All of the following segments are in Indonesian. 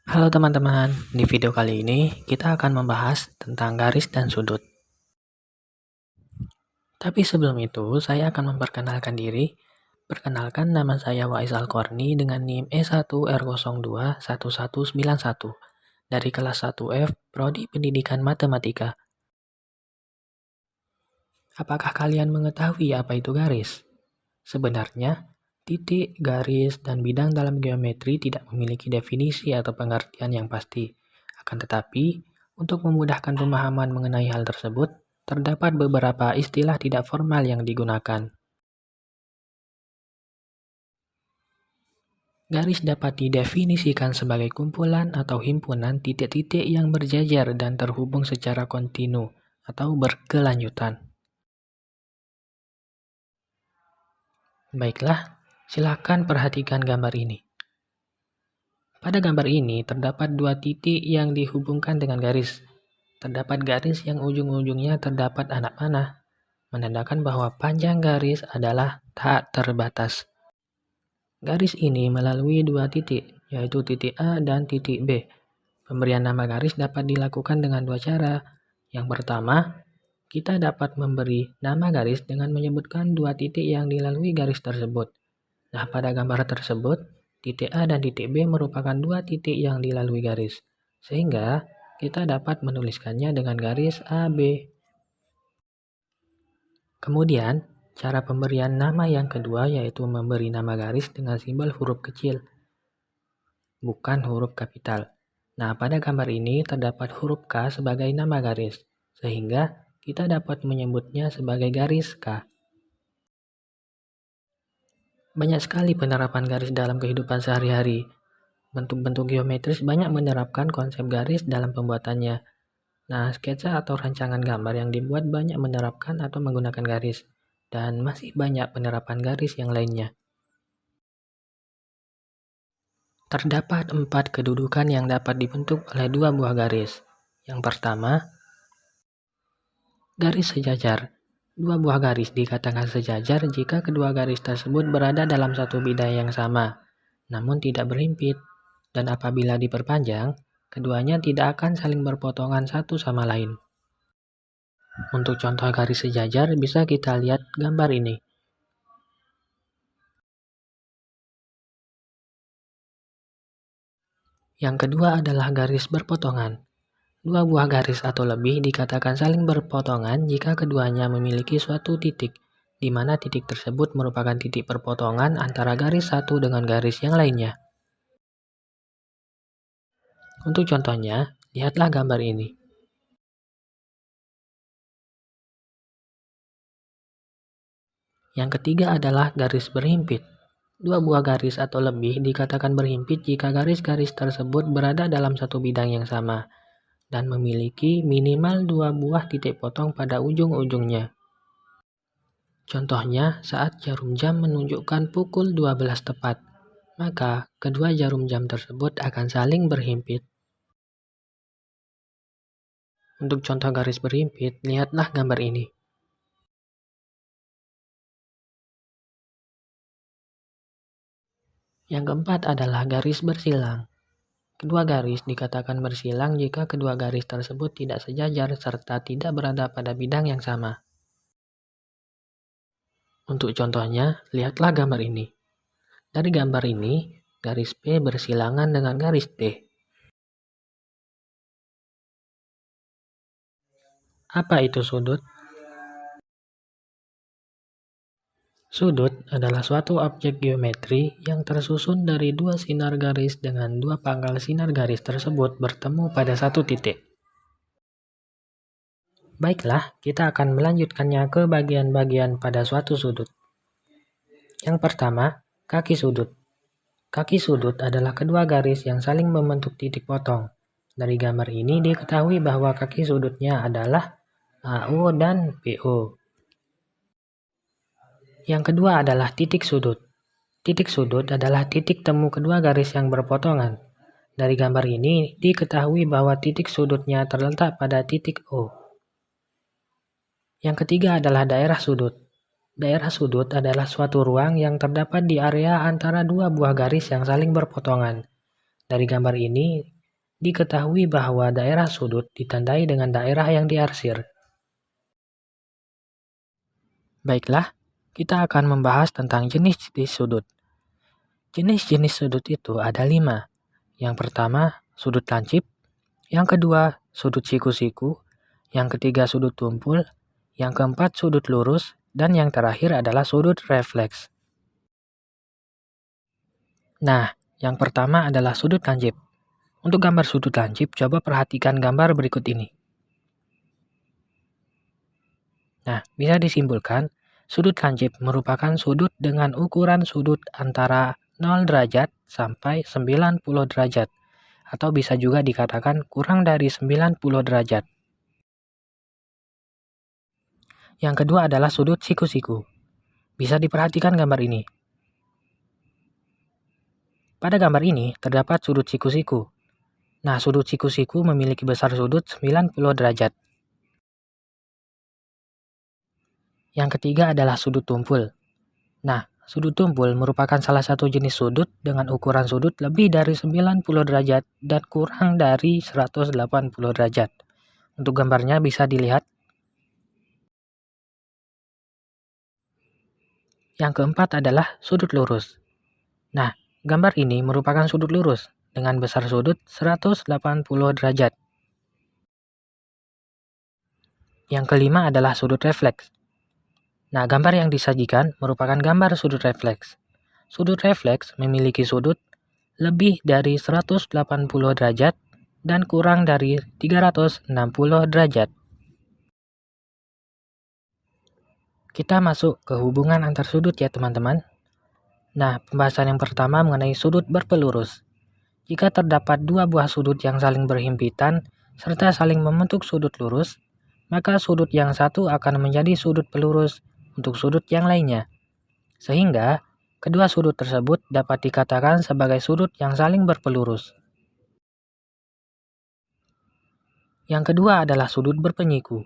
Halo teman-teman, di video kali ini kita akan membahas tentang garis dan sudut. Tapi sebelum itu, saya akan memperkenalkan diri. Perkenalkan, nama saya Wais Alkorni dengan NIM E1R021191 dari kelas 1F Prodi Pendidikan Matematika. Apakah kalian mengetahui apa itu garis? Sebenarnya, titik, garis, dan bidang dalam geometri tidak memiliki definisi atau pengertian yang pasti. Akan tetapi, untuk memudahkan pemahaman mengenai hal tersebut, terdapat beberapa istilah tidak formal yang digunakan. Garis dapat didefinisikan sebagai kumpulan atau himpunan titik-titik yang berjajar dan terhubung secara kontinu atau berkelanjutan. Baiklah, silakan perhatikan gambar ini. Pada gambar ini terdapat dua titik yang dihubungkan dengan garis. Terdapat garis yang ujung-ujungnya terdapat anak panah, menandakan bahwa panjang garis adalah tak terbatas. Garis ini melalui dua titik, yaitu titik A dan titik B. Pemberian nama garis dapat dilakukan dengan dua cara. Yang pertama, kita dapat memberi nama garis dengan menyebutkan dua titik yang dilalui garis tersebut. Nah, pada gambar tersebut, titik A dan titik B merupakan dua titik yang dilalui garis, sehingga kita dapat menuliskannya dengan garis AB. Kemudian, cara pemberian nama yang kedua yaitu memberi nama garis dengan simbol huruf kecil, bukan huruf kapital. Nah, pada gambar ini terdapat huruf K sebagai nama garis, sehingga kita dapat menyebutnya sebagai garis K. Banyak sekali penerapan garis dalam kehidupan sehari-hari. Bentuk-bentuk geometris banyak menerapkan konsep garis dalam pembuatannya. Nah, sketsa atau rancangan gambar yang dibuat banyak menerapkan atau menggunakan garis. Dan masih banyak penerapan garis yang lainnya. Terdapat 4 kedudukan yang dapat dibentuk oleh dua buah garis. Yang pertama, garis sejajar. Dua buah garis dikatakan sejajar jika kedua garis tersebut berada dalam satu bidang yang sama, namun tidak berhimpit. Dan apabila diperpanjang, keduanya tidak akan saling berpotongan satu sama lain. Untuk contoh garis sejajar bisa kita lihat gambar ini. Yang kedua adalah garis berpotongan. Dua buah garis atau lebih dikatakan saling berpotongan jika keduanya memiliki suatu titik, di mana titik tersebut merupakan titik perpotongan antara garis satu dengan garis yang lainnya. Untuk contohnya, lihatlah gambar ini. Yang ketiga adalah garis berhimpit. Dua buah garis atau lebih dikatakan berhimpit jika garis-garis tersebut berada dalam satu bidang yang sama dan memiliki minimal dua buah titik potong pada ujung-ujungnya. Contohnya, saat jarum jam menunjukkan pukul 12 tepat, maka kedua jarum jam tersebut akan saling berhimpit. Untuk contoh garis berhimpit, lihatlah gambar ini. Yang keempat adalah garis bersilang. Kedua garis dikatakan bersilang jika kedua garis tersebut tidak sejajar serta tidak berada pada bidang yang sama. Untuk contohnya, lihatlah gambar ini. Dari gambar ini, garis P bersilangan dengan garis T. Apa itu sudut? Sudut adalah suatu objek geometri yang tersusun dari dua sinar garis dengan dua pangkal sinar garis tersebut bertemu pada satu titik. Baiklah, kita akan melanjutkannya ke bagian-bagian pada suatu sudut. Yang pertama, kaki sudut. Kaki sudut adalah kedua garis yang saling membentuk titik potong. Dari gambar ini diketahui bahwa kaki sudutnya adalah AO dan BO. Yang kedua adalah titik sudut. Titik sudut adalah titik temu kedua garis yang berpotongan. Dari gambar ini diketahui bahwa titik sudutnya terletak pada titik O. Yang ketiga adalah daerah sudut. Daerah sudut adalah suatu ruang yang terdapat di area antara dua buah garis yang saling berpotongan. Dari gambar ini diketahui bahwa daerah sudut ditandai dengan daerah yang diarsir. Baiklah, kita akan membahas tentang jenis-jenis sudut. Jenis-jenis sudut itu ada 5. Yang pertama, sudut lancip. Yang kedua, sudut siku-siku. Yang ketiga, sudut tumpul. Yang keempat, sudut lurus. Dan yang terakhir adalah sudut refleks. Nah, yang pertama adalah sudut lancip. Untuk gambar sudut lancip, coba perhatikan gambar berikut ini. Nah, bisa disimpulkan, sudut lancip merupakan sudut dengan ukuran sudut antara 0 derajat sampai 90 derajat, atau bisa juga dikatakan kurang dari 90 derajat. Yang kedua adalah sudut siku-siku. Bisa diperhatikan gambar ini. Pada gambar ini terdapat sudut siku-siku. Nah, sudut siku-siku memiliki besar sudut 90 derajat. Yang ketiga adalah sudut tumpul. Nah, sudut tumpul merupakan salah satu jenis sudut dengan ukuran sudut lebih dari 90 derajat dan kurang dari 180 derajat. Untuk gambarnya bisa dilihat. Yang keempat adalah sudut lurus. Nah, gambar ini merupakan sudut lurus dengan besar sudut 180 derajat. Yang kelima adalah sudut refleks. Nah, gambar yang disajikan merupakan gambar sudut refleks. Sudut refleks memiliki sudut lebih dari 180 derajat dan kurang dari 360 derajat. Kita masuk ke hubungan antar sudut ya teman-teman. Nah, pembahasan yang pertama mengenai sudut berpelurus. Jika terdapat dua buah sudut yang saling berhimpitan serta saling membentuk sudut lurus, maka sudut yang satu akan menjadi sudut pelurus untuk sudut yang lainnya. Sehingga, kedua sudut tersebut dapat dikatakan sebagai sudut yang saling berpelurus. Yang kedua adalah sudut berpenyiku.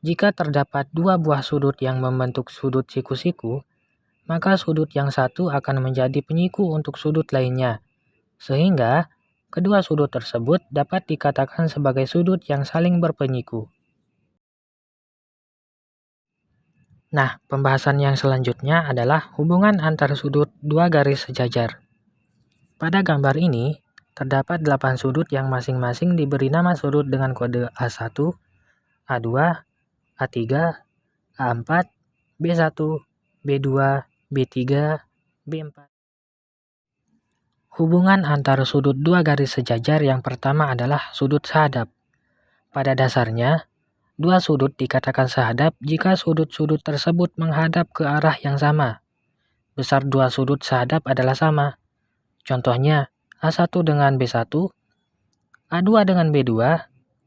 Jika terdapat dua buah sudut yang membentuk sudut siku-siku, maka sudut yang satu akan menjadi penyiku untuk sudut lainnya. Sehingga, kedua sudut tersebut dapat dikatakan sebagai sudut yang saling berpenyiku. Nah, pembahasan yang selanjutnya adalah hubungan antar sudut dua garis sejajar. Pada gambar ini, terdapat 8 sudut yang masing-masing diberi nama sudut dengan kode A1, A2, A3, A4, B1, B2, B3, B4. Hubungan antar sudut dua garis sejajar yang pertama adalah sudut sahadap. Pada dasarnya, dua sudut dikatakan sahadap jika sudut-sudut tersebut menghadap ke arah yang sama. Besar dua sudut sahadap adalah sama. Contohnya, A1 dengan B1, A2 dengan B2,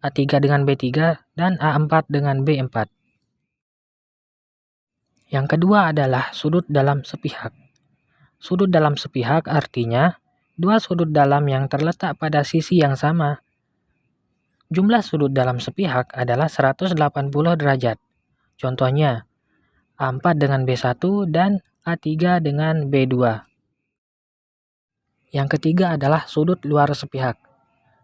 A3 dengan B3, dan A4 dengan B4. Yang kedua adalah sudut dalam sepihak. Sudut dalam sepihak artinya dua sudut dalam yang terletak pada sisi yang sama. Jumlah sudut dalam sepihak adalah 180 derajat. Contohnya, A4 dengan B1 dan A3 dengan B2. Yang ketiga adalah sudut luar sepihak.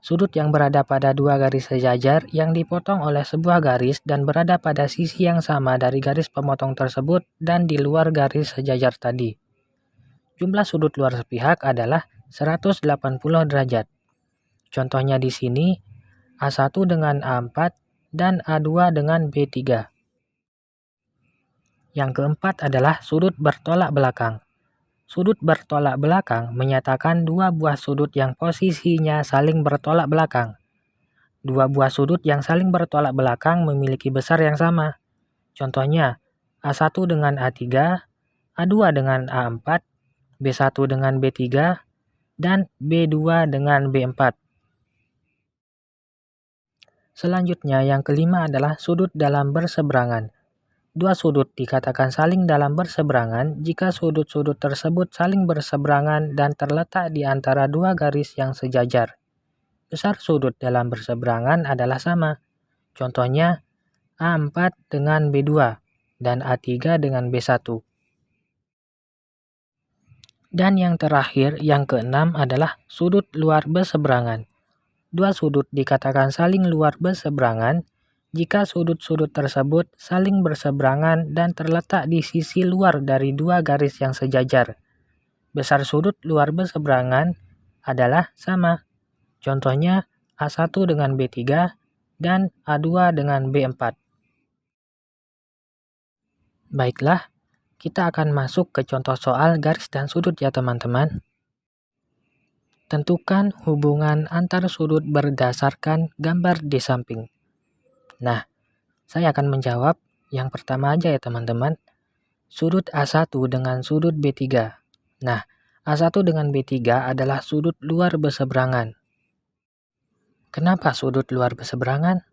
Sudut yang berada pada dua garis sejajar yang dipotong oleh sebuah garis dan berada pada sisi yang sama dari garis pemotong tersebut dan di luar garis sejajar tadi. Jumlah sudut luar sepihak adalah 180 derajat. Contohnya di sini, A1 dengan A4 dan A2 dengan B3. Yang keempat adalah sudut bertolak belakang. Sudut bertolak belakang menyatakan dua buah sudut yang posisinya saling bertolak belakang. Dua buah sudut yang saling bertolak belakang memiliki besar yang sama. Contohnya, A1 dengan A3, A2 dengan A4, B1 dengan B3, dan B2 dengan B4. Selanjutnya yang kelima adalah sudut dalam berseberangan. Dua sudut dikatakan saling dalam berseberangan jika sudut-sudut tersebut saling berseberangan dan terletak di antara dua garis yang sejajar. Besar sudut dalam berseberangan adalah sama. Contohnya A4 dengan B2 dan A3 dengan B1. Dan yang terakhir, yang keenam adalah sudut luar berseberangan. Dua sudut dikatakan saling luar berseberangan jika sudut-sudut tersebut saling berseberangan dan terletak di sisi luar dari dua garis yang sejajar. Besar sudut luar berseberangan adalah sama. Contohnya A1 dengan B3 dan A2 dengan B4. Baiklah, kita akan masuk ke contoh soal garis dan sudut ya teman-teman. Tentukan hubungan antar sudut berdasarkan gambar di samping. Nah, saya akan menjawab yang pertama aja ya teman-teman. Sudut A1 dengan sudut B3. Nah, A1 dengan B3 adalah sudut luar berseberangan. Kenapa sudut luar berseberangan?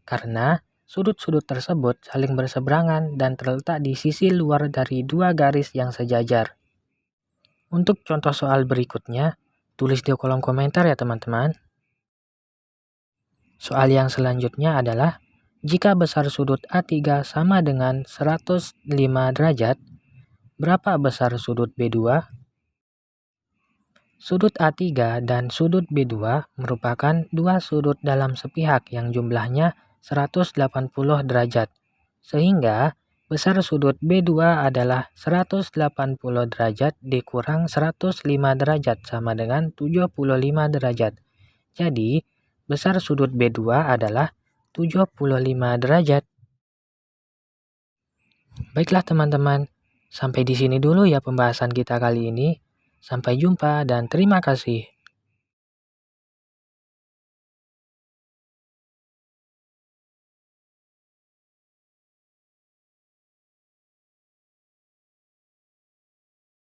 Karena sudut-sudut tersebut saling berseberangan dan terletak di sisi luar dari dua garis yang sejajar. Untuk contoh soal berikutnya, tulis di kolom komentar ya teman-teman. Soal yang selanjutnya adalah, jika besar sudut A3 sama dengan 105 derajat, berapa besar sudut B2? Sudut A3 dan sudut B2 merupakan dua sudut dalam sepihak yang jumlahnya 180 derajat, sehingga besar sudut B2 adalah 180 derajat dikurang 105 derajat sama dengan 75 derajat. Jadi, besar sudut B2 adalah 75 derajat. Baiklah teman-teman, sampai di sini dulu ya pembahasan kita kali ini. Sampai jumpa dan terima kasih.